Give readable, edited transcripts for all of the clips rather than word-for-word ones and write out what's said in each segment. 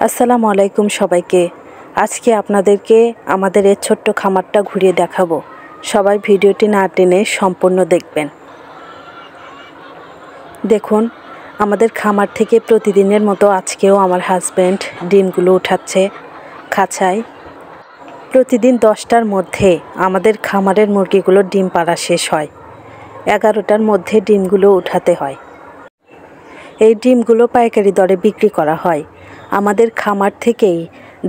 আসসালামু আলাইকুম সবাইকে। আজকে আপনাদেরকে আমাদের এই ছোট্ট খামারটা ঘুরিয়ে দেখাবো। সবাই ভিডিওটি না টেনে সম্পূর্ণ দেখবেন। দেখুন, আমাদের খামার থেকে প্রতিদিনের মতো আজকেও আমার হাজব্যান্ড ডিমগুলো উঠাচ্ছে খাঁচায়। প্রতিদিন 10টার মধ্যে আমাদের খামারের মুরগিগুলোর ডিম পাড়া শেষ হয়। 11টার মধ্যে ডিমগুলো উঠাতে হয়। এই ডিমগুলো পাইকারি দরে বিক্রি করা হয়। আমাদের খামার থেকেই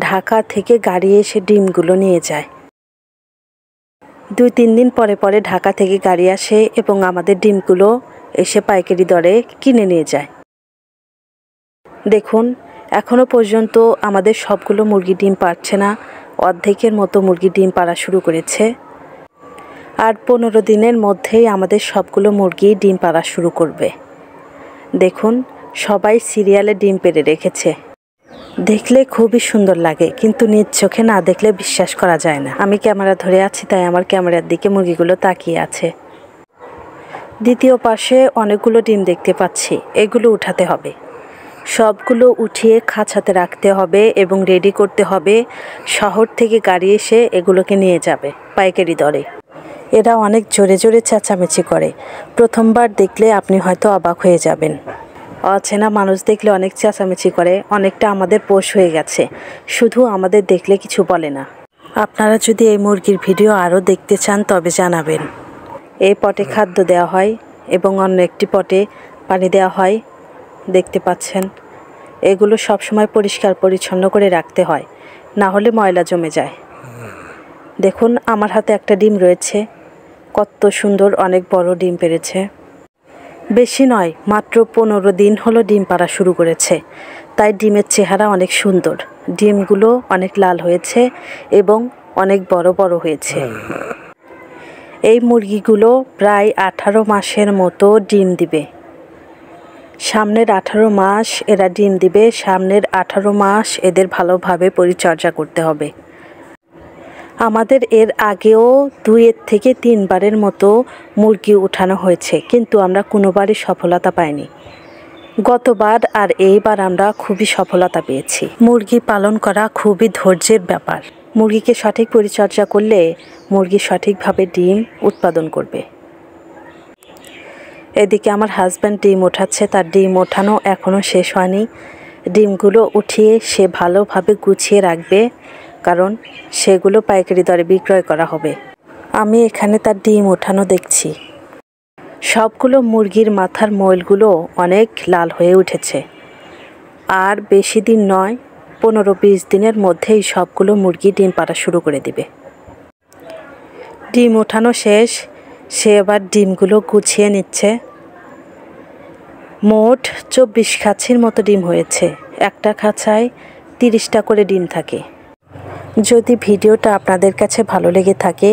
ঢাকা থেকে গাড়ি এসে ডিমগুলো নিয়ে যায়। 2-3 দিন পরে পরে ঢাকা থেকে গাড়ি আসে এবং আমাদের ডিমগুলো এসে পাইকারি দরে কিনে নিয়ে যায়। দেখুন, এখনও পর্যন্ত আমাদের সবগুলো মুরগি ডিম পারছে না। অর্ধেকের মতো মুরগি ডিম পাড়া শুরু করেছে। আর 15 দিনের মধ্যেই আমাদের সবগুলো মুরগি ডিম পাড়া শুরু করবে। দেখুন, সবাই সিরিয়ালে ডিম পেড়ে রেখেছে। দেখলে খুবই সুন্দর লাগে, কিন্তু নিজ চোখে না দেখলে বিশ্বাস করা যায় না। আমি ক্যামেরা ধরে আছি, তাই আমার ক্যামেরার দিকে মুরগিগুলো তাকিয়ে আছে। দ্বিতীয় পাশে অনেকগুলো ডিম দেখতে পাচ্ছি, এগুলো উঠাতে হবে। সবগুলো উঠিয়ে খাঁচাতে রাখতে হবে এবং রেডি করতে হবে। শহর থেকে গাড়ি এসে এগুলোকে নিয়ে যাবে পাইকারি দরে। এরা অনেক জোরে জোরে চেঁচামেচি করে। প্রথমবার দেখলে আপনি হয়তো অবাক হয়ে যাবেন। অচেনা মানুষ দেখলে অনেক চেঁচামেচি করে, অনেকটা আমাদের পোষ হয়ে গেছে। শুধু আমাদের দেখলে কিছু বলে না। আপনারা যদি এই মুরগির ভিডিও আরও দেখতে চান তবে জানাবেন। এই পটে খাদ্য দেওয়া হয় এবং অন্য একটি পটে পানি দেওয়া হয়। দেখতে পাচ্ছেন, এগুলো সবসময় পরিষ্কার পরিচ্ছন্ন করে রাখতে হয়, না হলে ময়লা জমে যায়। দেখুন, আমার হাতে একটা ডিম রয়েছে। কত সুন্দর, অনেক বড় ডিম পেড়েছে। বেশি নয়, মাত্র 15 দিন হলো ডিম পাড়া শুরু করেছে, তাই ডিমের চেহারা অনেক সুন্দর। ডিমগুলো অনেক লাল হয়েছে এবং অনেক বড় বড় হয়েছে। এই মুরগিগুলো প্রায় 18 মাসের মতো ডিম দিবে। সামনের 18 মাস এরা ডিম দিবে। সামনের 18 মাস এদের ভালোভাবে পরিচর্যা করতে হবে। আমাদের এর আগেও 2 থেকে 3 বারের মতো মুরগি উঠানো হয়েছে, কিন্তু আমরা কোনোবারই সফলতা পাইনি। গতবার আর এইবার আমরা খুবই সফলতা পেয়েছি। মুরগি পালন করা খুবই ধৈর্যের ব্যাপার। মুরগিকে সঠিক পরিচর্যা করলে মুরগি সঠিকভাবে ডিম উৎপাদন করবে। এদিকে আমার হাজব্যান্ড ডিম ওঠাচ্ছে, তার ডিম ওঠানো এখনও শেষ হয়নি। ডিমগুলো উঠিয়ে সে ভালোভাবে গুছিয়ে রাখবে, কারণ সেগুলো পাইকারি দরে বিক্রয় করা হবে। আমি এখানে তার ডিম ওঠানো দেখছি। সবগুলো মুরগির মাথার ময়লগুলো অনেক লাল হয়ে উঠেছে। আর বেশি দিন নয়, 15-20 দিনের মধ্যেই সবগুলো মুরগি ডিম পাড়া শুরু করে দিবে। ডিম ওঠানো শেষ, সে এবার ডিমগুলো গুছিয়ে নিচ্ছে। মোট 24 খাঁচির মতো ডিম হয়েছে। একটা খাঁচায় 30টা করে ডিম থাকে। যদি ভিডিওটা আপনাদের কাছে ভালো লেগে থাকে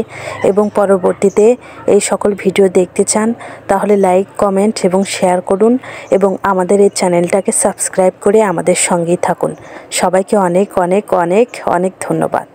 এবং পরবর্তীতে এই সকল ভিডিও দেখতে চান, তাহলে লাইক, কমেন্ট এবং শেয়ার করুন এবং আমাদের এই চ্যানেলটাকে সাবস্ক্রাইব করে আমাদের সঙ্গেই থাকুন। সবাইকে অনেক অনেক অনেক অনেক ধন্যবাদ।